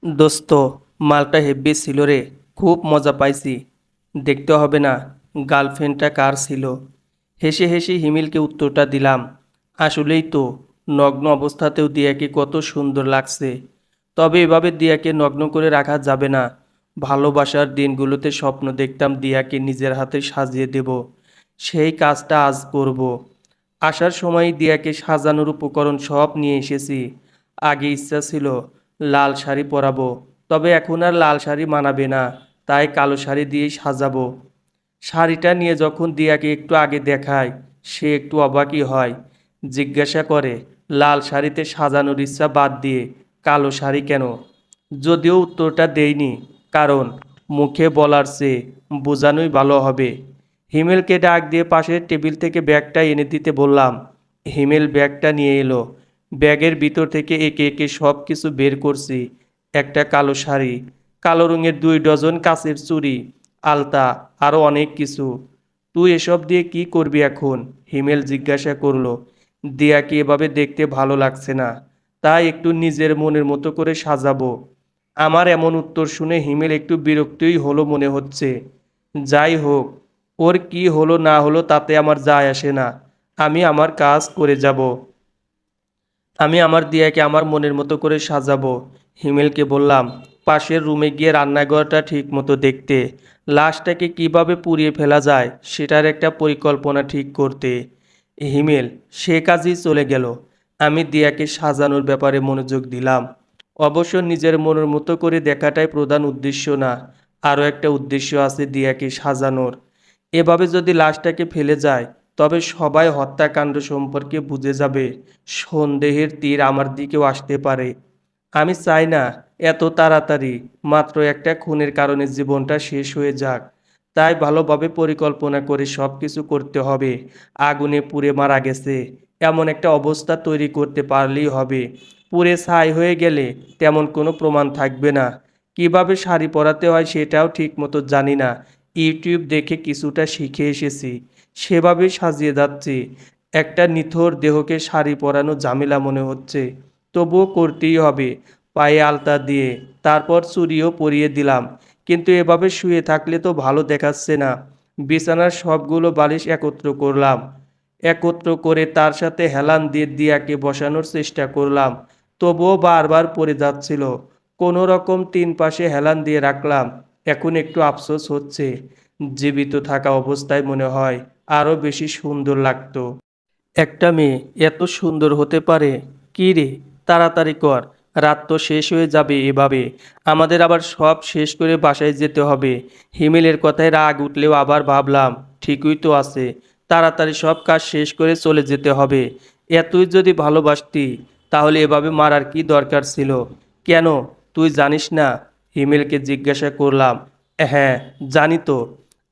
দোস্ত, মালটা হেব্বি ছিল রে। খুব মজা পাইছি। দেখতে হবে না গার্লফ্রেন্ডটা কার ছিল। হেসে হেসে হিমিলকে উত্তরটা দিলাম, আসলেই তো নগ্ন অবস্থাতেও দিয়াকে কত সুন্দর লাগছে। তবে এভাবে দিয়াকে নগ্ন করে রাখা যাবে না। ভালোবাসার দিনগুলোতে স্বপ্ন দেখতাম দিয়াকে নিজের হাতে সাজিয়ে দেব। সেই কাজটা আজ করব। আসার সময় দিয়াকে সাজানোর উপকরণ সব নিয়ে এসেছি। আগে ইচ্ছা ছিল লাল শাড়ি পরাবো, তবে এখন আর লাল শাড়ি মানাবে না, তাই কালো শাড়ি দিয়েই সাজাবো। শাড়িটা নিয়ে যখন দিয়াকে একটু আগে দেখায়, সে একটু অবাকই হয়। জিজ্ঞাসা করে লাল শাড়িতে সাজানোর ইচ্ছা বাদ দিয়ে কালো শাড়ি কেন। যদিও উত্তরটা দেইনি, কারণ মুখে বলার চেয়ে বোঝানোই ভালো হবে। হিমেলকে ডাক দিয়ে পাশের টেবিল থেকে ব্যাগটা এনে দিতে বললাম। হিমেল ব্যাগটা নিয়ে এলো। ব্যাগের ভিতর থেকে একে একে সব কিছু বের করছি। একটা কালো শাড়ি, কালো রঙের 2 ডজন কাচের চুড়ি, আলতা, আরও অনেক কিছু। তুই এসব দিয়ে কি করবি এখন? হিমেল জিজ্ঞাসা করলো। দিয়াকে এভাবে দেখতে ভালো লাগছে না, তাই একটু নিজের মনের মতো করে সাজাবো। আমার এমন উত্তর শুনে হিমেল একটু বিরক্তই হলো মনে হচ্ছে। যাই হোক, ওর কি হলো না হলো তাতে আমার যায় আসে না। আমি আমার কাজ করে যাব। আমি আমার দিয়াকে আমার মনের মতো করে সাজাবো। হিমেলকে বললাম পাশের রুমে গিয়ে রান্নাঘরটা ঠিক মতো দেখতে, লাশটাকে কিভাবে পুড়িয়ে ফেলা যায় সেটার একটা পরিকল্পনা ঠিক করতে। হিমেল সে কাজেই চলে গেল। আমি দিয়াকে সাজানোর ব্যাপারে মনোযোগ দিলাম। অবশ্য নিজের মনের মতো করে দেখাটাই প্রধান উদ্দেশ্য না, আরও একটা উদ্দেশ্য আছে দিয়াকে সাজানোর। এভাবে যদি লাশটাকে ফেলে যায়, তবে সবাই হত্যাকাণ্ড সম্পর্কে বুঝে যাবে। সন্দেহের তীর আমার দিকেও আসতে পারে। আমি চাই না এত তাড়াতাড়ি মাত্র একটা খুনের কারণে জীবনটা শেষ হয়ে যাক। তাই ভালোভাবে পরিকল্পনা করে সব কিছু করতে হবে। আগুনে পুড়ে মারা গেছে এমন একটা অবস্থা তৈরি করতে পারলেই হবে। পুড়ে ছাই হয়ে গেলে তেমন কোনো প্রমাণ থাকবে না। কিভাবে শাড়ি পরাতে হয় সেটাও ঠিক মতো জানি না। ইউটিউব দেখে কিছুটা শিখে এসেছি, সেভাবেই সাজিয়ে যাচ্ছি। একটা নিথর দেহকে শাড়ি পরানো ঝামেলা মনে হচ্ছে, তবুও করতেই হবে। পায়ে আলতা দিয়ে তারপর চুড়িও পরিয়ে দিলাম। কিন্তু এভাবে শুয়ে থাকলে তো ভালো দেখাচ্ছে না। বিছানার সবগুলো বালিশ একত্র করলাম। একত্র করে তার সাথে হেলান দিয়ে দিয়াকে বসানোর চেষ্টা করলাম, তবুও বারবার পড়ে যাচ্ছিল। কোনো রকম 3 পাশে হেলান দিয়ে রাখলাম। এখন একটু আফসোস হচ্ছে, জীবিত থাকা অবস্থায় মনে হয় আরও বেশি সুন্দর লাগতো। একটা মেয়ে এত সুন্দর হতে পারে? কি রে, তাড়াতাড়ি কর, রাত তো শেষ হয়ে যাবে এভাবে। আমাদের আবার সব শেষ করে বাসায় যেতে হবে। হিমেলের কথায় রাগ উঠলেও আবার ভাবলাম ঠিকই তো আছে, তাড়াতাড়ি সব কাজ শেষ করে চলে যেতে হবে। এতই যদি ভালোবাসতি তাহলে এভাবে মারার কি দরকার ছিল? কেন, তুই জানিস না? হিমেলকে জিজ্ঞাসা করলাম। হ্যাঁ, জানি তো।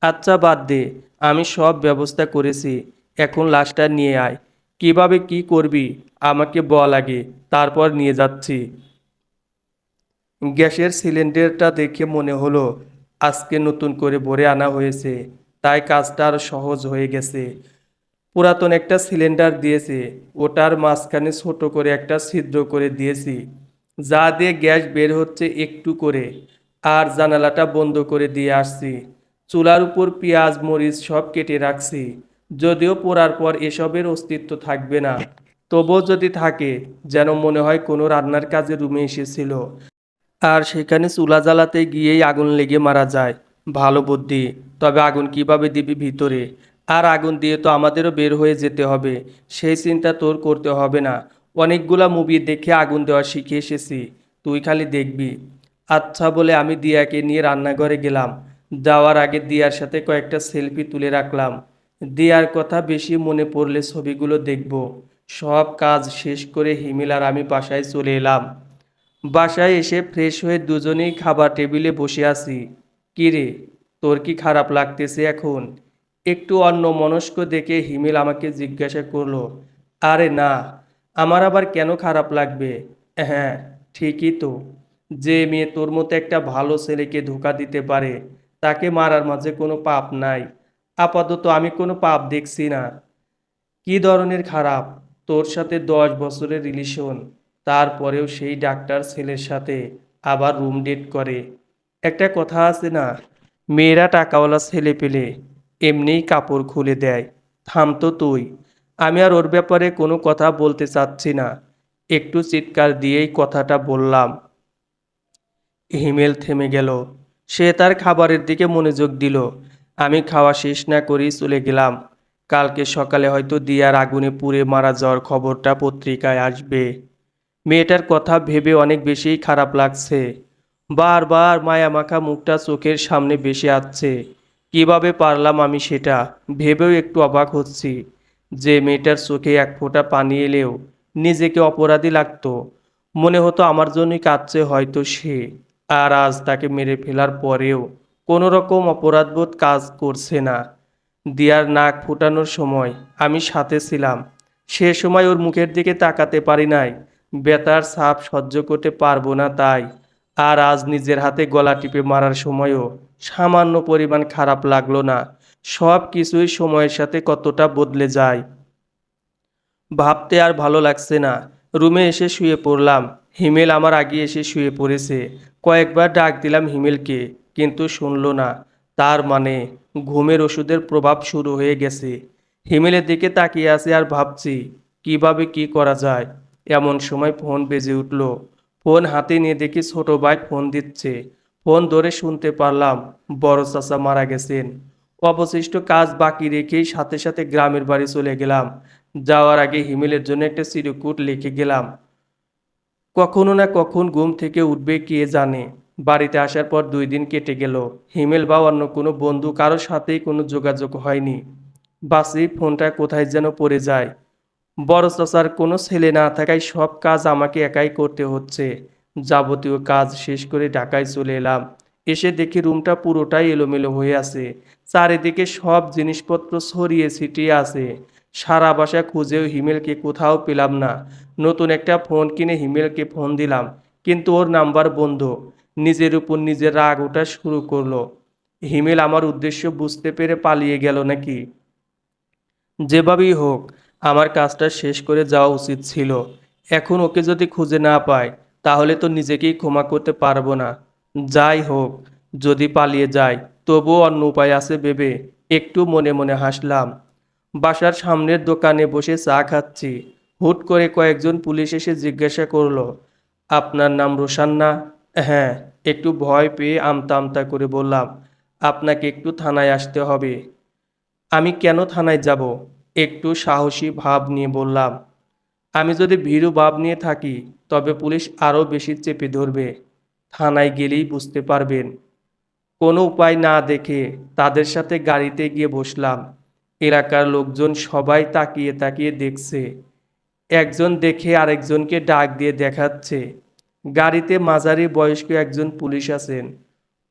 আচ্ছা বাদ দে, আমি সব ব্যবস্থা করেছি। এখন লাশটা নিয়ে আয়। কিভাবে কি করবি আমাকে বল আগে, তারপর নিয়ে যাচ্ছি। গ্যাসের সিলিন্ডারটা দেখে মনে হলো আজকে নতুন করে ভরে আনা হয়েছে, তাই কাজটা আরো সহজ হয়ে গেছে। পুরাতন একটা সিলিন্ডার দিয়েছে, ওটার মাঝখানে ছোট করে একটা ছিদ্র করে দিয়েছি, যা দিয়ে গ্যাস বের হচ্ছে একটু করে। আর জানালাটা বন্ধ করে দিয়ে আসছি। চুলার উপর পেঁয়াজ মরিচ সব কেটে রাখছি। যদিও পোড়ার পর এসবের অস্তিত্ব থাকবে না, তবুও যদি থাকে যেন মনে হয় কোনো রান্নার কাজে রুমে এসেছিল। আর সেখানে চুলা জ্বালাতে গিয়েই আগুন লেগে মারা যায়। ভালো বুদ্ধি। তবে আগুন কিভাবে দিবি ভিতরে? আর আগুন দিয়ে তো আমাদেরও বের হয়ে যেতে হবে। সেই চিন্তা তোর করতে হবে না। অনেকগুলা মুভি দেখে আগুন দেওয়া শিখে এসেছি, তুই খালি দেখবি। আচ্ছা বলে আমি দিয়াকে নিয়ে রান্নাঘরে গেলাম। যাওয়ার আগে দিয়ার সাথে কয়েকটা সেলফি তুলে রাখলাম। দিয়ার কথা বেশি মনে পড়লে ছবিগুলো দেখব। সব কাজ শেষ করে হিমেল আর আমি বাসায় চলে এলাম। বাসায় এসে ফ্রেশ হয়ে দুজনেই খাবার টেবিলে বসে আছি। কি রে, তোর কি খারাপ লাগতেছে এখন? একটু অন্যমনস্ক দেখে হিমেল আমাকে জিজ্ঞাসা করলো। আরে না, আমার আবার কেন খারাপ লাগবে? হ্যাঁ, ঠিকই তো। যে মেয়ে তোর মতো একটা ভালো ছেলেকে ধোঁকা দিতে পারে, তাকে মারার মাঝে কোনো পাপ নাই। আপাতত আমি কোনো পাপ দেখছি না। কি ধরনের খারাপ? তোর সাথে 10 বছরের রিলেশন, তারপরেও সেই ডাক্তার ছেলের সাথে আবার রুম ডেট করে। একটা কথা আছে না, মেয়েরা টাকাওয়ালা ছেলে পেলে এমনিই কাপড় খুলে দেয়। থাম তো তুই। আমি আর ওর ব্যাপারে কোনো কথা বলতে চাচ্ছি না। একটু চিৎকার দিয়েই কথাটা বললাম। হিমেল থেমে গেল। সে তার খাবারের দিকে মনোযোগ দিল। আমি খাওয়া শেষ না করেই চলে গেলাম। কালকে সকালে হয়তো দিয়ার আগুনে পুড়ে মারা যাওয়ার খবরটা পত্রিকায় আসবে। মেয়েটার কথা ভেবে অনেক বেশি খারাপ লাগছে। বারবার মায়ামাখা মুখটা চোখের সামনে ভেসে আসছে। কিভাবে পারলাম আমি সেটা ভেবেও একটু অবাক হচ্ছি। যে মেয়েটার চোখে এক ফোঁটা পানি এলেও নিজেকে অপরাধী লাগতো। মনে হতো আমার জন্যই কাঁদছে হয়তো সে। আর আজ তাকে মেরে ফেলার পরেও কোনো রকম অপরাধবোধ কাজ করছে না। দিয়ার নাক ফুটানোর সময় আমি সাথে ছিলাম। সে সময় ওর মুখের দিকে তাকাতে পারি নাই। বেতার ছাপ সহ্য করতে পারবো না তাই। আর আজ নিজের হাতে গলা টিপে মারার সময়ও সামান্য পরিমাণ খারাপ লাগলো না। সব কিছুই সময়ের সাথে কতটা বদলে যায় ভাবতে আর ভালো লাগছে না। রুমে এসে শুয়ে পড়লাম। হিমেল আমার আগে এসে শুয়ে পড়েছে। কয়েকবার ডাক দিলাম হিমেলকে, কিন্তু শুনলো না। তার মানে ঘুমের ওষুধের প্রভাব শুরু হয়ে গেছে। হিমেলের দিকে তাকিয়ে আছে আর ভাবছি কিভাবে কি করা যায়। এমন সময় ফোন বেজে উঠল। ফোন হাতে নিয়ে দেখি ছোট ভাই ফোন দিচ্ছে। ফোন ধরে শুনতে পারলাম বড় চাচা মারা গেছেন। অবশিষ্ট কাজ বাকি রেখেই সাথে সাথে গ্রামের বাড়ি চলে গেলাম। যাওয়ার আগে হিমেলের জন্য একটা চিরকুট লিখে গেলাম। কখনো না কখন ঘুম থেকে উঠবে কে জানে। বাড়িতে আসার পর 2 দিন কেটে গেল। হিমেল বা অন্য কোনো বন্ধু কারোর সাথেই কোনো যোগাযোগ হয়নি। বাসেই ফোনটা কোথায় যেন পড়ে যায়। বড় চাচার কোনো ছেলে না থাকায় সব কাজ আমাকে একাই করতে হচ্ছে। যাবতীয় কাজ শেষ করে ঢাকায় চলে এলাম। এসে দেখি রুমটা পুরোটাই এলোমেলো হয়ে আছে। চারিদিকে সব জিনিসপত্র ছড়িয়ে ছিটিয়ে আছে। সারা বাসা খুঁজেও হিমেলকে কোথাও পেলাম না। নতুন একটা ফোন কিনে হিমেলকে ফোন দিলাম, কিন্তু ওর নাম্বার বন্ধ। নিজের উপর নিজের রাগ ওঠা শুরু করলো। হিমেল আমার উদ্দেশ্য বুঝতে পেরে পালিয়ে গেল নাকি? যেভাবেই হোক আমার কাজটা শেষ করে যাওয়া উচিত ছিল। এখন ওকে যদি খুঁজে না পাই তাহলে তো নিজেকেই ক্ষমা করতে পারবো না। যাই হোক, যদি পালিয়ে যায় তবুও অন্য উপায় আছে ভেবে একটু মনে মনে হাসলাম। বাসার সামনের দোকানে বসে চা খাচ্ছি। হুট করে কয়েকজন পুলিশ এসে জিজ্ঞাসা করলো, আপনার নাম রোশান না? হ্যাঁ। একটু ভয় পেয়ে আমতা আমতা করে বললাম, আপনাকে একটু থানায় আসতে হবে। আমি কেন থানায় যাব? একটু সাহসী ভাব নিয়ে বললাম। আমি যদি ভীরু ভাব নিয়ে থাকি তবে পুলিশ আরও বেশি চেপে ধরবে। থানায় গেলেই বুঝতে পারবেন। কোনো উপায় না দেখে তাদের সাথে গাড়িতে গিয়ে বসলাম। এলাকার লোকজন সবাই তাকিয়ে তাকিয়ে দেখছে। একজন দেখে আরেকজনকে ডাক দিয়ে দেখাচ্ছে। গাড়িতে মাঝারি বয়স্ক একজন পুলিশ আছেন।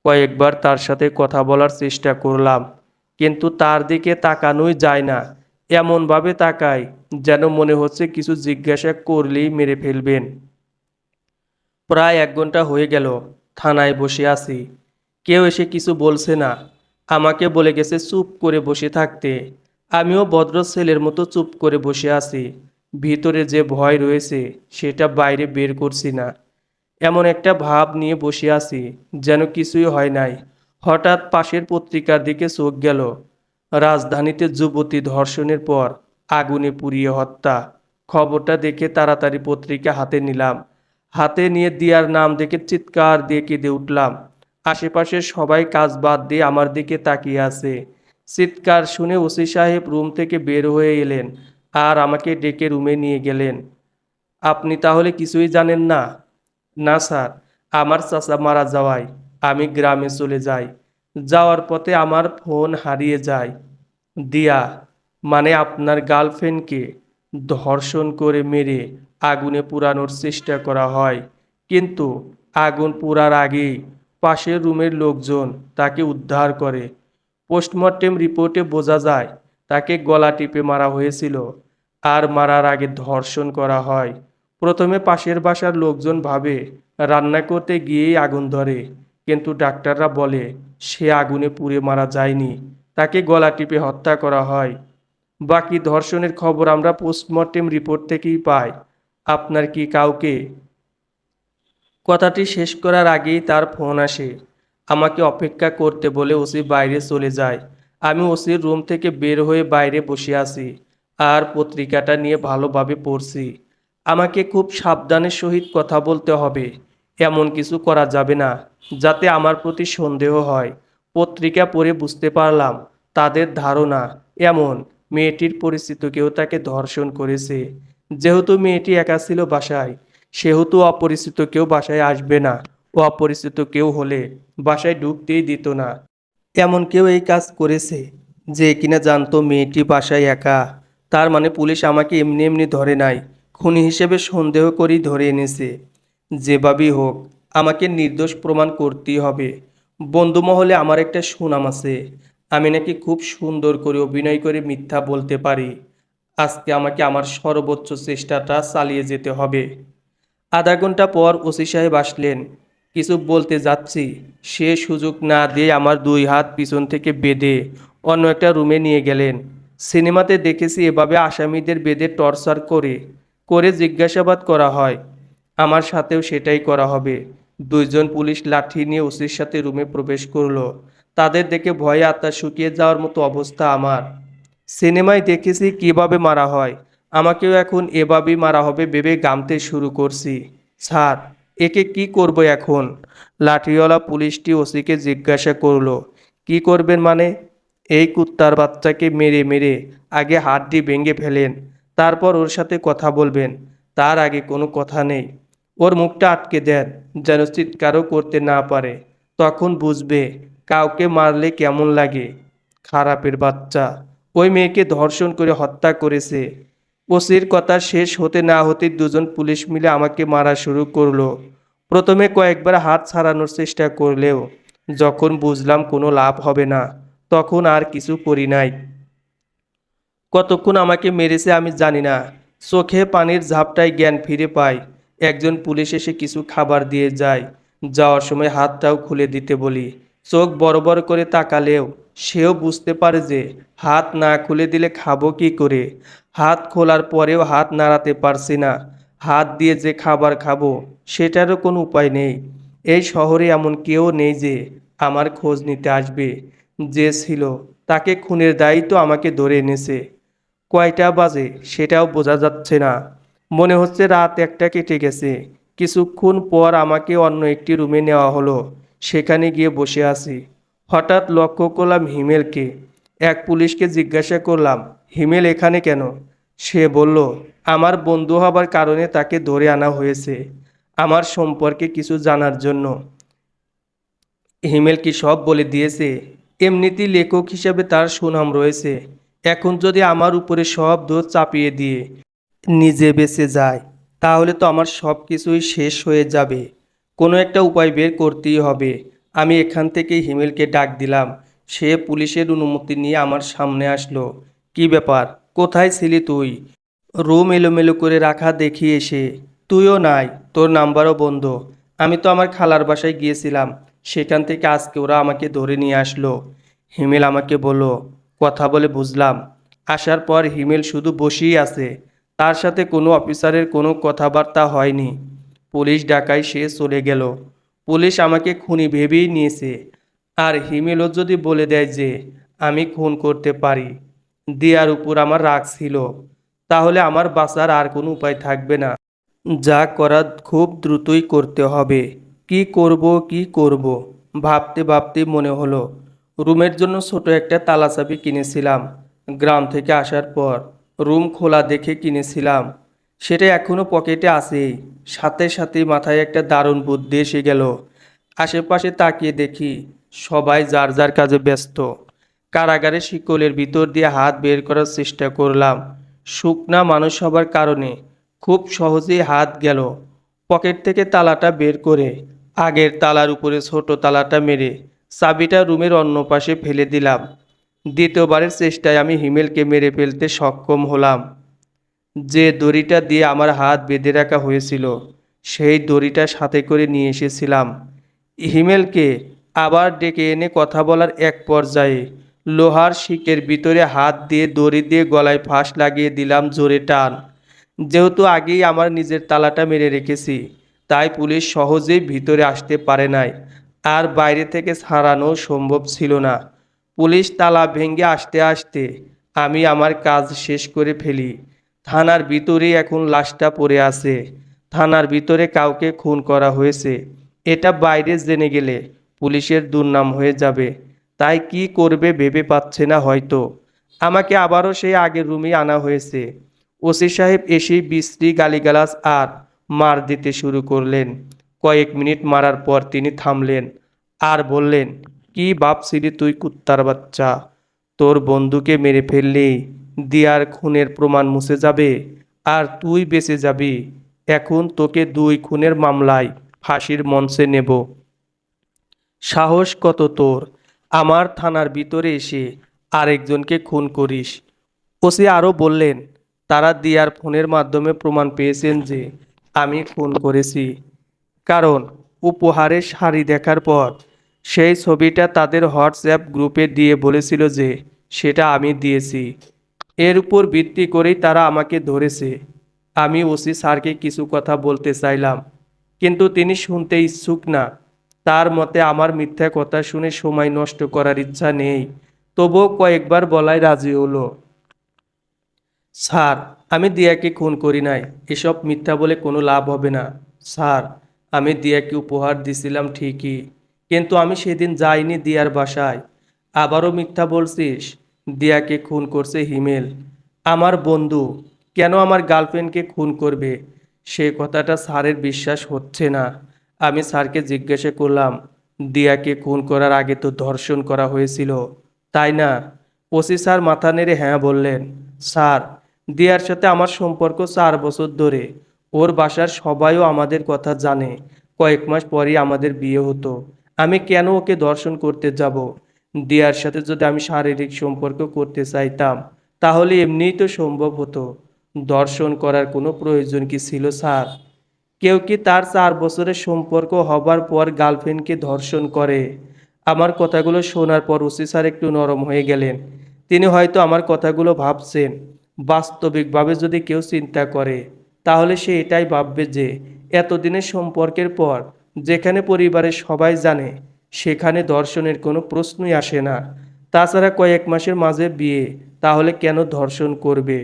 কয়েকবার তার সাথে কথা বলার চেষ্টা করলাম, কিন্তু তার দিকে তাকানোই যায় না। এমনভাবে তাকায় যেন মনে হচ্ছে কিছু জিজ্ঞাসা করলেই মেরে ফেলবেন। প্রায় 1 ঘন্টা হয়ে গেল থানায় বসে আছি। কেউ এসে কিছু বলছে না। আমাকে বলে গেছে চুপ করে বসে থাকতে। আমিও ভদ্র ছেলের মতো চুপ করে বসে আছি। ভিতরে যে ভয় রয়েছে সেটা বাইরে বের করছি না। এমন একটা ভাব নিয়ে বসে আছি যেন কিছুই হয় নাই। হঠাৎ পাশের পত্রিকার দিকে চোখ গেল। রাজধানীতে যুবতী ধর্ষণের পর আগুনে পুড়িয়ে হত্যা। খবরটা দেখে তাড়াতাড়ি পত্রিকা হাতে নিলাম। হাতে নিয়ে দিয়ার নাম দেখে চিৎকার দিয়ে কেঁদে উঠলাম। আশেপাশের সবাই কাজ বাদ দিয়ে আমার দিকে তাকিয়ে আছে। চিৎকার শুনে ওসি সাহেব রুম থেকে বের হয়ে এলেন আর আমাকে ডেকে রুমে নিয়ে গেলেন। আপনি তাহলে কিছুই জানেন না? না স্যার, আমার চাচা মারা যাওয়ায় আমি গ্রামে চলে যাই। যাওয়ার পথে আমার ফোন হারিয়ে যায়। দিয়া, মানে আপনার গার্লফ্রেন্ডকে ধর্ষণ করে মেরে আগুনে পোড়ানোর চেষ্টা করা হয়, কিন্তু আগুন পোড়ার আগেই পাশের রুমের লোকজন তাকে উদ্ধার করে। পোস্টমর্টেম রিপোর্টে বোঝা যায় তাকে গলা টিপে মারা হয়েছিল আর মারার আগে ধর্ষণ করা হয়। প্রথমে পাশের বাসার লোকজন ভাবে রান্না করতে গিয়েই আগুন ধরে, কিন্তু ডাক্তাররা বলে সে আগুনে পুড়ে মারা যায়নি, তাকে গলা টিপে হত্যা করা হয়। বাকি ধর্ষণের খবর আমরা পোস্টমর্টেম রিপোর্ট থেকেই পাই। আপনার কি কাউকে কথাটি শেষ করার আগেই তার ফোন আসে। আমাকে অপেক্ষা করতে বলে ওসি বাইরে চলে যায়। আমি ওসির রুম থেকে বের হয়ে বাইরে বসে আছি আর পত্রিকাটা নিয়ে ভালোভাবে পড়ছি। আমাকে খুব সাবধানের সহিত কথা বলতে হবে। এমন কিছু করা যাবে না যাতে আমার প্রতি সন্দেহ হয়। পত্রিকা পড়ে বুঝতে পারলাম তাদের ধারণা এমন মেয়েটির পরিচিত কেউ তাকে ধর্ষণ করেছে। যেহেতু মেয়েটি একা ছিল বাসায়, সেহেতু অপরিচিত কেউ বাসায় আসবে না। অপরিচিত কেউ হলে বাসায় ঢুকতেই দিত না। এমন কেউ এই কাজ করেছে যে কিনা জানতো মেয়েটি বাসায় একা। তার মানে পুলিশ আমাকে এমনি এমনি ধরে নাই, খুনি হিসেবে সন্দেহ করেই ধরে এনেছে। যেভাবেই হোক আমাকে নির্দোষ প্রমাণ করতেই হবে। বন্ধু মহলে আমার একটা সুনাম আছে, আমি নাকি খুব সুন্দর করে অভিনয় করে মিথ্যা বলতে পারি। আজকে আমাকে আমার সর্বোচ্চ চেষ্টাটা চালিয়ে যেতে হবে। আধা ঘন্টা পর ওসি সাহেব আসলেন। কিছু বলতে যাচ্ছি, সে সুযোগ না দিয়ে আমার দুই হাত পিছন থেকে বেঁধে অন্য একটা রুমে নিয়ে গেলেন। সিনেমাতে দেখেছি এভাবে আসামিদের বেঁধে টর্চার করে করে জিজ্ঞাসাবাদ করা হয়। আমার সাথেও সেটাই করা হবে। দুইজন পুলিশ লাঠি নিয়ে ওসির সাথে রুমে প্রবেশ করলো। তাদের দেখে ভয়ে আত্মা শুকিয়ে যাওয়ার মতো অবস্থা আমার। সিনেমায় দেখেছি কিভাবে মারা হয়, আমাকেও এখন এভাবেই মারা হবে ভেবে গামতে শুরু করছি। স্যার, একে কি করব এখন? লাঠিওয়ালা পুলিশটি ওসিকে জিজ্ঞাসা করলো, কি করবেন মানে? এই কুত্তার বাচ্চাকে মেরে মেরে আগে হাড্ডি ভেঙে ফেলেন, তারপর ওর সাথে কথা বলবেন। তার আগে কোনো কথা নেই। ওর মুখটা আটকে দেন, যেন চিৎকারও করতে না পারে। তখন বুঝবে কাউকে মারলে কেমন লাগে। খারাপের বাচ্চা, ওই মেয়েকে ধর্ষণ করে হত্যা করেছে। ওসির কথা শেষ হতে না হতেই দুজন পুলিশ মিলে আমাকে মারা শুরু করলো। প্রথমে কয়েকবার হাত ছাড়ানোর চেষ্টা করলেও যখন বুঝলাম কোনো লাভ হবে না, তখন আর কিছু করি নাই। কতক্ষণ আমাকে মেরেছে আমি জানি না। চোখে পানির ঝাপটায় জ্ঞান ফিরে পাই। একজন পুলিশ এসে কিছু খাবার দিয়ে যায়। যাওয়ার সময় হাতটাও খুলে দিতে বলি। চোখ বড় বড় করে তাকালেও সেও বুঝতে পারে যে হাত না খুলে দিলে খাবো কি করে। হাত খোলার পরেও হাত নাড়াতে পারছি না। হাত দিয়ে যে খাবার খাবো সেটারও কোনো উপায় নেই। এই শহরে এমন কেউ নেই যে আমার খোঁজ নিতে আসবে। যে ছিল তাকে খুনের দায়ই তো আমাকে ধরে এনেছে। কয়টা বাজে সেটাও বোঝা যাচ্ছে না। মনে হচ্ছে রাত একটা কেটে গেছে। কিছুক্ষণ পর আমাকে অন্য একটি রুমে নেওয়া হলো। সেখানে গিয়ে বসে আছি। হঠাৎ লক্ষ্য করলাম হিমেলকে। এক পুলিশকে জিজ্ঞাসা করলাম, হিমেল এখানে কেন? সে বলল, আমার বন্ধু হবার কারণে তাকে ধরে আনা হয়েছে, আমার সম্পর্কে কিছু জানার জন্য। হিমেল কি সব বলে দিয়েছে? এমনিতেই লেখক হিসেবে তার সুনাম রয়েছে। এখন যদি আমার উপরে সব দোষ চাপিয়ে দিয়ে নিজে বেঁচে যায়, তাহলে তো আমার সব কিছুই শেষ হয়ে যাবে। কোনো একটা উপায় বের করতেই হবে। আমি এখান থেকে হিমেলকে ডাক দিলাম। সে পুলিশের অনুমতি নিয়ে আমার সামনে আসলো। কি ব্যাপার, কোথায় ছিলি তুই? রুম এলোমেলো করে রাখা দেখি এসে। তুইও নাই, তোর নাম্বারও বন্ধ। আমি তো আমার খালার বাসায় গিয়েছিলাম, সেখান থেকে আজকে ওরা আমাকে ধরে নিয়ে আসলো। হিমেল আমাকে বলল। কথা বলে বুঝলাম। আসার পর হিমেল শুধু বসেই আছে, তার সাথে কোনো অফিসারের কোনো কথাবার্তা হয়নি। পুলিশ ডাকায় সে চলে গেল। পুলিশ আমাকে খুনি ভেবেই নিয়েছে। আর হিমেলও যদি বলে দেয় যে আমি খুন করতে পারি, দিয়ার উপর আমার রাগ ছিল, তাহলে আমার বাঁচার আর কোনো উপায় থাকবে না। যা করার খুব দ্রুতই করতে হবে। কি করব কি করব ভাবতে ভাবতে মনে হলো রুমের জন্য ছোট একটা তালা চাবি কিনেছিলাম গ্রাম থেকে আসার পর। রুম খোলা দেখে কিনেছিলাম, সেটা এখনো পকেটে আছেই। সাথে সাথে মাথায় একটা দারুণ বুদ্ধি এসে গেল। আশেপাশে তাকিয়ে দেখি সবাই যার যার কাজে ব্যস্ত। কারাগারের শিকলের ভিতর দিয়ে হাত বের করার চেষ্টা করলাম। শুকনা মানুষ হবার কারণে খুব সহজেই হাত গেল। পকেট থেকে তালাটা বের করে আগের তালার উপরে ছোট তালাটা মেরে চাবিটা রুমের অন্য পাশে ফেলে দিলাম। দ্বিতীয়বারের চেষ্টায় আমি হিমেলকে মেরে ফেলতে সক্ষম হলাম। যে দড়িটা দিয়ে আমার হাত বেঁধে রাখা হয়েছিল, সেই দড়িটা সাথে করে নিয়ে এসেছিলাম। হিমেলকে আবার ডেকে এনে কথা বলার এক পর্যায়ে লোহার শিকের ভিতরে হাত দিয়ে দড়ি দিয়ে গলায় ফাঁস লাগিয়ে দিলাম জোরে টান। যেহেতু আগেই আমার নিজের তালাটা মেরে রেখেছি, তাই পুলিশ সহজেই ভিতরে আসতে পারে নাই, আর বাইরে থেকে ছাড়ানো সম্ভব ছিল না। পুলিশ তালা ভেঙে আসতে আসতে আমি আমার কাজ শেষ করে ফেলি। থানার ভিতরেই এখন লাশটা পড়ে আছে। থানার ভিতরে কাউকে খুন করা হয়েছে, এটা বাইরে জেনে গেলে পুলিশের দুর্নাম হয়ে যাবে। তাই কি করবে ভেবে পাচ্ছে না হয়তো। আমাকে আবারও সেই আগের রুমে আনা হয়েছে। ওসি সাহেব এসেই বিশ্রী গালিগালাজ আর মার দিতে শুরু করলেন। কয়েক মিনিট মারার পর তিনি থামলেন আর বললেন, কি ভাবছিলি তুই কুত্তার বাচ্চা? তোর বন্ধুকে মেরে ফেললি দিয়ার খুনের প্রমাণ মুছে যাবে আর তুই বেঁচে যাবি। এখন তোকে 2 খুনের মামলায় ফাঁসির মঞ্চে নেব। সাহস কত তোর, আমার থানার ভিতরে এসে আরেকজনকে খুন করিস? ওসি আরও বললেন, তারা দিয়ার ফোনের মাধ্যমে প্রমাণ পেয়েছেন যে আমি খুন করেছি। কারণ উপহারের শাড়ি দেখার পর সেই ছবিটা তাদের হোয়াটসঅ্যাপ গ্রুপে দিয়ে বলেছিল যে সেটা আমি দিয়েছি। এর উপর ভিত্তি করেই তারা আমাকে ধরেছে। আমি ওসি স্যারকে কিছু কথা বলতে চাইলাম, কিন্তু তিনি শুনতে ইচ্ছুক না। তার মতে আমার মিথ্যা কথা শুনে সময় নষ্ট করার ইচ্ছা নেই। তবুও কয়েকবার বলায় রাজি হলো। স্যার, আমি দিয়াকে খুন করি নাই। এসব মিথ্যা বলে কোনো লাভ হবে না। স্যার, আমি দিয়াকে উপহার দিছিলাম ঠিকই, কিন্তু আমি সেদিন যাইনি দিয়ার বাসায়। আবারও মিথ্যা বলছিস? দিয়াকে খুন করছে হিমেল, আমার বন্ধু। কেন আমার গার্লফ্রেন্ডকে খুন করবে? সে কথাটা স্যারের বিশ্বাস হচ্ছে না। আমি স্যারকে জিজ্ঞাসা করলাম, দিয়াকে খুন করার আগে তো ধর্ষণ করা হয়েছিল, তাই না? ওসি স্যার মাথা নেড়ে হ্যাঁ বললেন। স্যার, দিয়ার সাথে আমার সম্পর্ক 4 বছর ধরে। ওর বাসার সবাইও আমাদের কথা জানে। কয়েক মাস পরেই আমাদের বিয়ে হতো। আমি কেন ওকে ধর্ষণ করতে যাব? দিয়ার সাথে যদি আমি শারীরিক সম্পর্ক করতে চাইতাম তাহলে এমনিই তো সম্ভব হতো। ধর্ষণ করার কোনো প্রয়োজন কি ছিল স্যার? কেউ কি তার 4 বছরের সম্পর্ক হবার পর গার্লফ্রেন্ডকে ধর্ষণ করে? আমার কথাগুলো শোনার পর ওসি স্যার একটু নরম হয়ে গেলেন। তিনি হয়তো আমার কথাগুলো ভাবছেন। বাস্তবিকভাবে যদি কেউ চিন্তা করে তাহলে সে এটাই ভাববে যে এতদিনের সম্পর্কের পর যেখানে পরিবারের সবাই জানে সেখানে ধর্ষণের কোনো প্রশ্নই আসে না। তাছাড়া কয়েক মাসের মাঝে বিয়ে, তাহলে কেন ধর্ষণ করবে?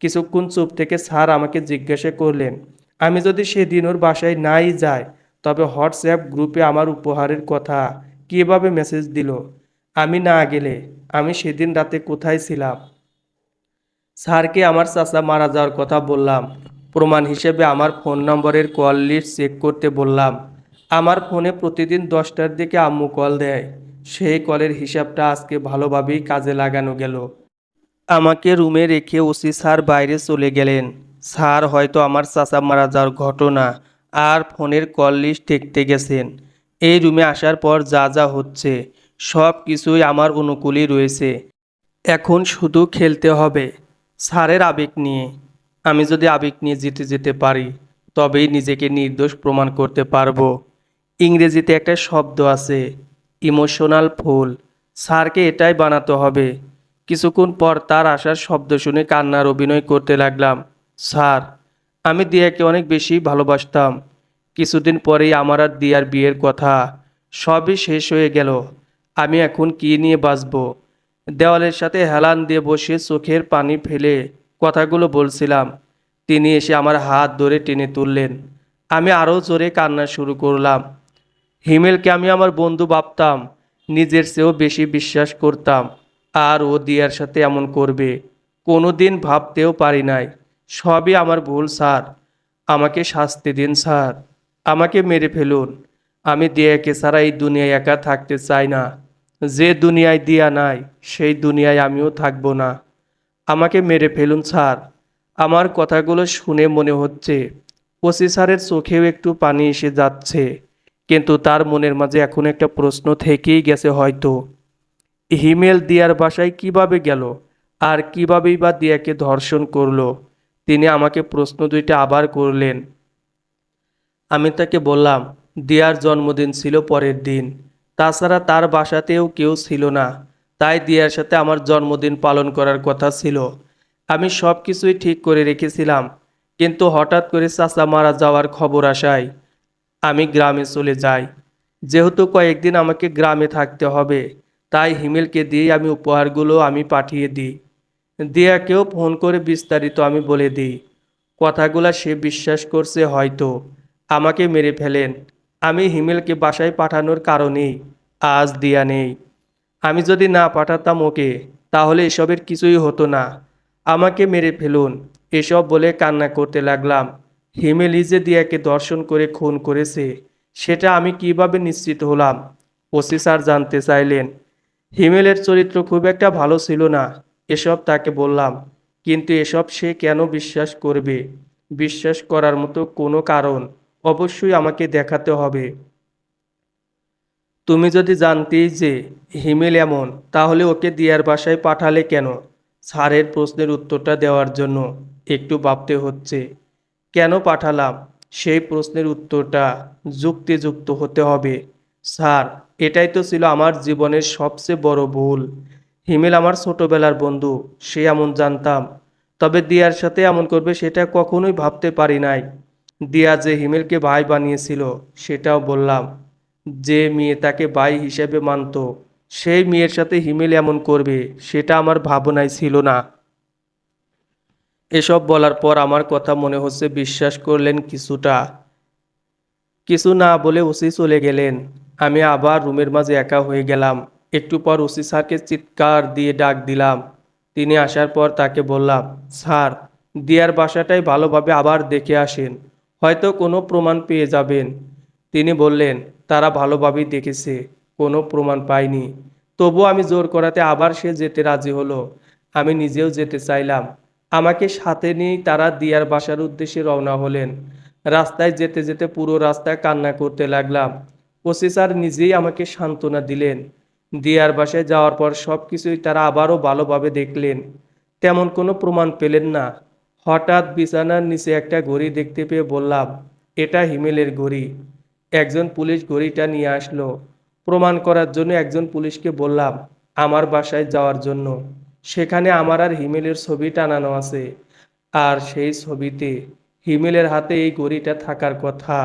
কিছুক্ষণ চুপ থেকে স্যার আমাকে জিজ্ঞাসা করলেন, আমি যদি সেদিন ওর বাসায় নাই যাই তবে হোয়াটসঅ্যাপ গ্রুপে আমার উপহারের কথা কিভাবে মেসেজ দিল? আমি না গেলে আমি সেদিন রাতে কোথায় ছিলাম? স্যারকে আমার চাচা মারা যাওয়ার কথা বললাম। প্রমাণ হিসেবে আমার ফোন নম্বরের কল লিস্ট চেক করতে বললাম। আমার ফোনে প্রতিদিন 10টার দিকে আম্মু কল দেয়। সেই কলের হিসাবটা আজকে ভালোভাবেই কাজে লাগানো গেল। আমাকে রুমে রেখে ওসি স্যার বাইরে চলে গেলেন। স্যার হয়তো আমার চাচা মারা যাওয়ার ঘটনা আর ফোনের কল লিস্ট দেখতে গেছেন। এই রুমে আসার পর যা যা হচ্ছে সব কিছুই আমার অনুকূলই রয়েছে। এখন শুধু খেলতে হবে স্যারের আবেগ নিয়ে। আমি যদি আবেগ নিয়ে জিতে যেতে পারি তবেই নিজেকে নির্দোষ প্রমাণ করতে পারবো। ইংরেজিতে একটা শব্দ আছে, ইমোশনাল ফুল। স্যারকে এটাই বানাতে হবে। কিছুক্ষণ পর তার আসার শব্দ শুনে কান্নার অভিনয় করতে লাগলাম। স্যার, আমি দিয়াকে অনেক বেশি ভালোবাসতাম। কিছুদিন পরেই আমার আর দিয়ার বিয়ের কথা। সবই শেষ হয়ে গেল। আমি এখন কি নিয়ে বাঁচব? দেওয়ালের সাথে হেলান দিয়ে বসে চোখের পানি ফেলে কথাগুলো বলছিলাম। তিনি এসে আমার হাত ধরে টেনে তুললেন। আমি আরও জোরে কান্না শুরু করলাম। হিমেলকে আমি আমার বন্ধু ভাবতাম, নিজের চেয়েও বেশি বিশ্বাস করতাম। আর ও দিয়ার সাথে এমন করবে কোনো দিন ভাবতেও পারি নাই। সবই আমার ভুল স্যার। আমাকে শাস্তি দিন স্যার। আমাকে মেরে ফেলুন। আমি দিয়াকে ছাড়া এই দুনিয়ায় একা থাকতে চাই না। যে দুনিয়ায় দিয়া নাই সেই দুনিয়ায় আমিও থাকবো না। আমাকে মেরে ফেলুন স্যার। আমার কথাগুলো শুনে মনে হচ্ছে ওসি স্যারের চোখেও একটু পানি এসে যাচ্ছে, কিন্তু তার মনের মাঝে এখন একটা প্রশ্ন থেকেই গেছে হয়তো। হিমেল দিয়ার বাসায় কিভাবে গেল আর কিভাবেই বা দিয়াকে ধর্ষণ করলো? তিনি আমাকে প্রশ্ন দুইটা আবার করলেন। আমি তাকে বললাম দিয়ার জন্মদিন ছিল পরের দিন। তাছাড়া তার বাসাতেও কেউ ছিল না। তাই দিয়ার সাথে আমার জন্মদিন পালন করার কথা ছিল। আমি সব কিছুই ঠিক করে রেখেছিলাম, কিন্তু হঠাৎ করে চাচা মারা যাওয়ার খবর আসায় আমি গ্রামে চলে যাই। যেহেতু কয়েকদিন আমাকে গ্রামে থাকতে হবে, তাই হিমেলকে দিয়ে আমি উপহারগুলো আমি পাঠিয়ে দিই। দিয়াকেও ফোন করে বিস্তারিত আমি বলে দিই। কথাগুলা সে বিশ্বাস করছে হয়তো আমাকে মেরে ফেলেন। আমি হিমেলকে বাসায় পাঠানোর কারণেই আজ দিয়া নেই। আমি যদি না পাঠাতাম ওকে, তাহলে এসবের কিছুই হতো না। আমাকে মেরে ফেলুন, এসব বলে কান্না করতে লাগলাম। হিমেল যে দিয়াকে ধর্ষণ করে খুন করেছে, সেটা আমি কিভাবে নিশ্চিত হলাম? ওসি স্যার জানতে চাইলেন। হিমেলের চরিত্র খুব একটা ভালো ছিল না, এসব তাকে বললাম। কিন্তু এসব সে কেন বিশ্বাস করবে? বিশ্বাস করার মতো কোনো কারণ অবশ্যই আমাকে দেখাতে হবে। তুমি যদি জানতেই যে হিমেল এমন, তাহলে ওকে দিয়ার বাসায় পাঠালে কেন? স্যারের প্রশ্নের উত্তরটা দেওয়ার জন্য একটু ভাবতে হচ্ছে। কেন পাঠালাম সেই প্রশ্নের উত্তরটা যুক্তিযুক্ত হতে হবে। স্যার, এটাই তো ছিল আমার জীবনের সবচেয়ে বড় ভুল। হিমেল আমার ছোটবেলার বন্ধু, সে এমন জানতাম। তবে দিয়ার সাথে এমন করবে সেটা কখনোই ভাবতে পারি নাই। দিয়া যে হিমেলকে ভাই বানিয়েছিল সেটাও বললাম। যে মেয়ে তাকে ভাই হিসেবে মানত, সেই মেয়ের সাথে হিমেল এমন করবে সেটা আমার ভাবনায় ছিল না। এসব বলার পর আমার কথা মনে হচ্ছে বিশ্বাস করলেন কিছুটা। কিছু না বলে ওসি চলে গেলেন। আমি আবার রুমের মাঝে একা হয়ে গেলাম। একটু পর ওসি স্যারকে চিৎকার দিয়ে ডাক দিলাম। তিনি আসার পর তাকে বললাম, স্যার, দিয়ার বাসাটাই ভালোভাবে আবার দেখে আসেন, হয়তো কোনো প্রমাণ পেয়ে যাবেন। তিনি বললেন, তারা ভালোভাবেই দেখেছে, কোনো প্রমাণ পায়নি। তবুও আমি জোর করাতে আবার সে যেতে রাজি হলো। আমি নিজেও যেতে চাইলাম। আমাকে সাথে নিয়েই তারা দিয়ার বাসার উদ্দেশ্যে রওনা হলেন। রাস্তায় যেতে যেতে পুরো রাস্তায় কান্না করতে লাগলাম। ওসি স্যার নিজেই আমাকে সান্ত্বনা দিলেন। দিয়ার বাসায় যাওয়ার পর সব কিছুই তারা আবারও ভালোভাবে দেখলেন। তেমন কোনো প্রমাণ পেলেন না। হঠাৎ বিছানার নিচে একটা ঘড়ি দেখতে পেয়ে বললাম, এটা হিমেলের ঘড়ি। একজন পুলিশ ঘড়িটা নিয়ে আসলো। প্রমাণ করার জন্য একজন পুলিশকে বললাম আমার বাসায় যাওয়ার জন্য। সেখানে আমার আর হিমেলের ছবি টানানো আছে। আর সেই ছবিতে হিমেলের হাতে এই ঘড়িটা থাকার কথা।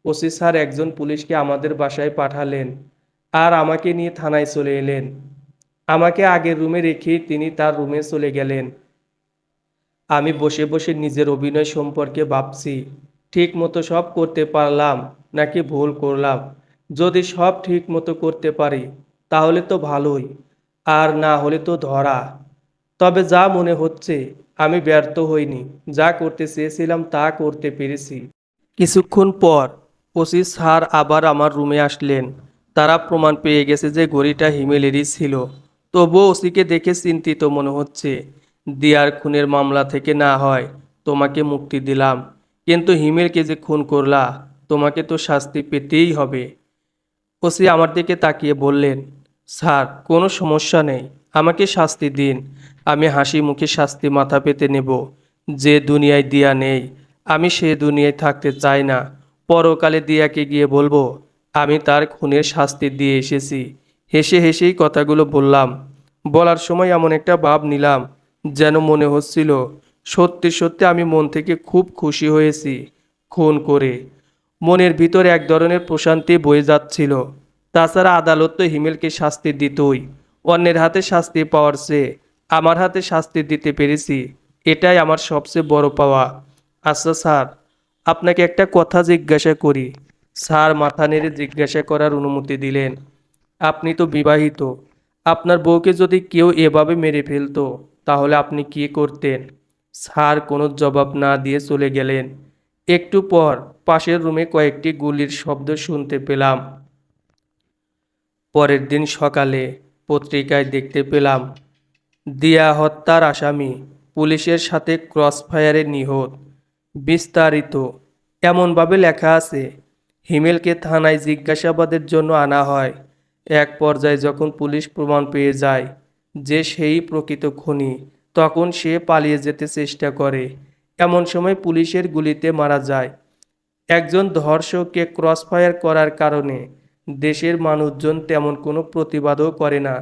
ওসি স্যার একজন পুলিশকে আমাদের বাসায় পাঠালেন আর আমাকে নিয়ে থানায় চলে এলেন। আমাকে আগের রুমে রেখেই তিনি তার রুমে চলে গেলেন। আমি বসে বসে নিজের অভিনয় সম্পর্কে ভাবছি। ঠিক মতো সব করতে পারলাম নাকি ভুল করলাম? যদি সব ঠিক মতো করতে পারি তাহলে তো ভালোই, আর না হলে তো ধরা। তবে যা মনে হচ্ছে আমি ব্যর্থ হইনি, যা করতে চেয়েছিলাম তা করতে পেরেছি। কিছুক্ষণ পর ওসি স্যার আবার আমার রুমে আসলেন। তারা প্রমাণ পেয়ে গেছে যে ঘড়িটা হিমেলেরই ছিল। তবুও ওসিকে দেখে চিন্তিত মনে হচ্ছে। দিয়ার খুনের মামলা থেকে না হয় তোমাকে মুক্তি দিলাম, কিন্তু হিমেলকে যে খুন করলা, তোমাকে তো শাস্তি পেতেই হবে। ওসি আমার দিকে তাকিয়ে বললেন, স্যার, কোনো সমস্যা নেই, আমাকে শাস্তি দিন। আমি হাসি মুখে শাস্তি মাথা পেতে নেব। যে দুনিয়ায় দিয়া নেই, আমি সে দুনিয়ায় থাকতে চাই না। পরকালে দিয়াকে গিয়ে বলবো আমি তার খুনের শাস্তি দিয়ে এসেছি। হেসে হেসেই কথাগুলো বললাম। বলার সময় এমন একটা ভাব নিলাম যেন মনে হচ্ছিল সত্যি সত্যি আমি মন থেকে খুব খুশি হয়েছি খুন করে। মনের ভিতর এক ধরনের প্রশান্তি বয়ে যাচ্ছিল। তাছাড়া আদালত তো হিমেলকে শাস্তি দিতই। অন্যের হাতে শাস্তি পাওয়ার চেয়ে আমার হাতে শাস্তি দিতে পেরেছি, এটাই আমার সবচেয়ে বড় পাওয়া। আচ্ছা স্যার, আপনাকে একটা কথা জিজ্ঞাসা করি। স্যার মাথা নেড়ে জিজ্ঞাসা করার অনুমতি দিলেন। আপনি তো বিবাহিত, আপনার বউকে যদি কেউ এভাবে মেরে ফেলতো তাহলে আপনি কি করতেন? স্যার কোনো জবাব না দিয়ে চলে গেলেন। একটু পর পাশের রুমে কয়েকটি গুলির শব্দ শুনতে পেলাম। পরের দিন সকালে পত্রিকায় দেখতে পেলাম দিয়া হত্যার আসামি পুলিশের সাথে ক্রসফায়ারে নিহত। বিস্তারিত এমনভাবে লেখা আছে, হিমেলকে থানায় জিজ্ঞাসাবাদের জন্য আনা হয়। এক পর্যায়ে যখন পুলিশ প্রমাণ পেয়ে যায় যে সেই প্রকৃত খুনি, তখন সে পালিয়ে যেতে চেষ্টা করে। এমন সময় পুলিশের গুলিতে মারা যায়। একজন ধর্ষককে ক্রসফায়ার করার কারণে দেশের মানুষজন তেমন কোনো প্রতিবাদও করে না।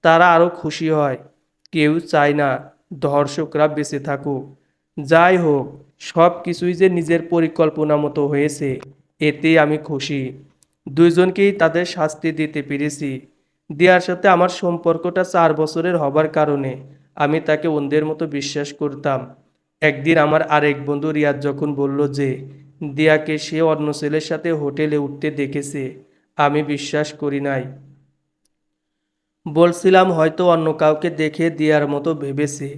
তারা আরও খুশি হয়। কেউ চায় না ধর্ষকরা বেঁচে থাকুক। যাই হোক, সব কিছুই যে নিজের পরিকল্পনা মতো হয়েছে এতেই আমি খুশি। দুইজনকেই তাদের শাস্তি দিতে পেরেছি। দিয়ার সাথে আমার সম্পর্কটা 4 বছরের হবার কারণে আমি তাকে অন্ধের মতো বিশ্বাস করতাম। একদিন আমার আরেক বন্ধু রিয়াদ যখন বলল যে দিয়াকে সে অন্য ছেলের সাথে হোটেলে উঠতে দেখেছে, আমি বিশ্বাস করি নাই। বলছিলাম হয়তো অন্য কাউকে দেখে দিয়ার মতো ভেবেছে।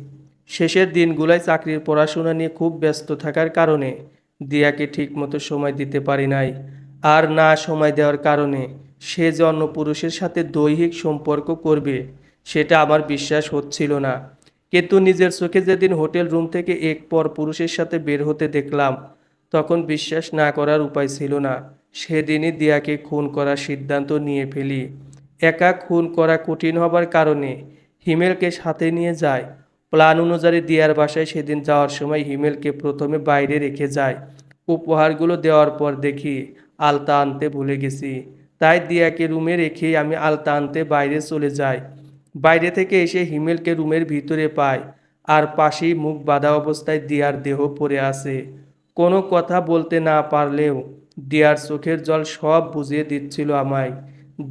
শেষের দিনগুলোয় চাকরির পড়াশোনা নিয়ে খুব ব্যস্ত থাকার কারণে দিয়াকে ঠিকমতো সময় দিতে পারি নাই। আর না সময় দেওয়ার কারণে সে যে অন্য পুরুষের সাথে দৈহিক সম্পর্ক করবে সেটা আমার বিশ্বাস হচ্ছিল না। কিন্তু নিজের চোখে যেদিন হোটেল রুম থেকে এক পর পুরুষের সাথে বের হতে দেখলাম, তখন বিশ্বাস না করার উপায় ছিল না। সেদিনই দিয়াকে খুন করার সিদ্ধান্ত নিয়ে ফেলি। একা খুন করা কঠিন হবার কারণে হিমেলকে সাথে নিয়ে যায়। প্ল্যান অনুযায়ী দিয়ার বাসায় সেদিন যাওয়ার সময় হিমেলকে প্রথমে বাইরে রেখে যায়। উপহারগুলো দেওয়ার পর দেখি আলতা আনতে ভুলে গেছি। তাই দিয়াকে রুমে রেখেই আমি আলতা আনতে বাইরে চলে যাই। বাইরে থেকে এসে হিমেলকে রুমের ভিতরে পাই, আর পাশেই মুখ বাঁধা অবস্থায় দিয়ার দেহ পড়ে আছে। কোনো কথা বলতে না পারলেও দিয়ার চোখের জল সব বুঝিয়ে দিচ্ছিল আমায়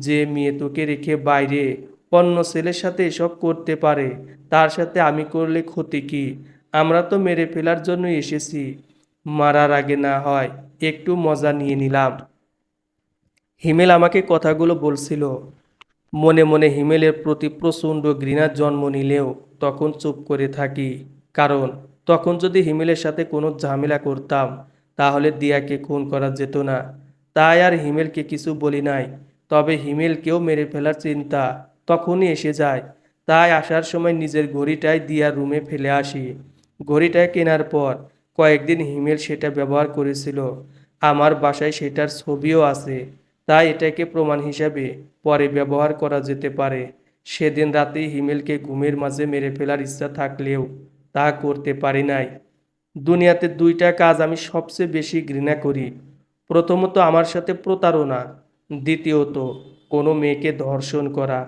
যে মেয়ে তোকে রেখে বাইরে অন্য ছেলের সাথে এসব করতে পারে, তার সাথে আমি করলে ক্ষতি কি? আমরা তো মেরে ফেলার জন্য এসেছি, মারার আগে না হয় একটু মজা নিয়ে নিলাম। হিমেল আমাকে কথাগুলো বলছিল। মনে মনে হিমেলের প্রতি প্রচণ্ড ঘৃণার জন্ম নিলেও তখন চুপ করে থাকি। কারণ তখন যদি হিমেলের সাথে কোনো ঝামেলা করতাম তাহলে দিয়াকে খুন করা যেত না। তাই আর হিমেলকে কিছু বলি নাই। তবে হিমেলকেও মেরে ফেলার চিন্তা তখনই এসে যায়। তাই আসার সময় নিজের ঘড়িটাই দিয়ার রুমে ফেলে আসি। ঘড়িটা কেনার পর কয়েকদিন হিমেল সেটা ব্যবহার করেছিল। আমার বাসায় সেটার ছবিও আছে। তাই এটাকে প্রমাণ হিসাবে পরে ব্যবহার করা যেতে পারে। সেদিন রাতেই হিমেলকে ঘুমের মাঝে মেরে ফেলার ইচ্ছা থাকলেও তা করতে পারি নাই। দুনিয়াতে দুইটা কাজ আমি সবচেয়ে বেশি ঘৃণা করি। প্রথমত আমার সাথে প্রতারণা, দ্বিতীয়ত কোনো মেয়েকে ধর্ষণ করা।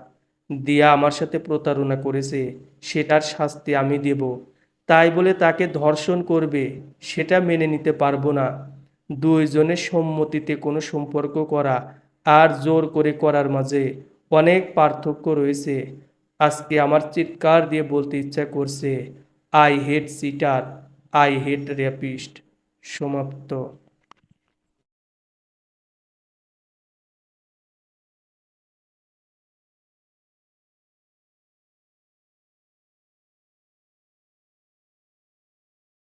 দিয়া আমার সাথে প্রতারণা করেছে, সেটার শাস্তি আমি দেব। তাই বলে তাকে ধর্ষণ করবে সেটা মেনে নিতে পারবো না। দুইজনের সম্মতিতে কোনো সম্পর্ক করা আর জোর করে করার মাঝে অনেক পার্থক্য রয়েছে। আজকে আমার চিৎকার দিয়ে বলতে ইচ্ছা করছে, I hate cheater, I hate rapist. সমাপ্ত।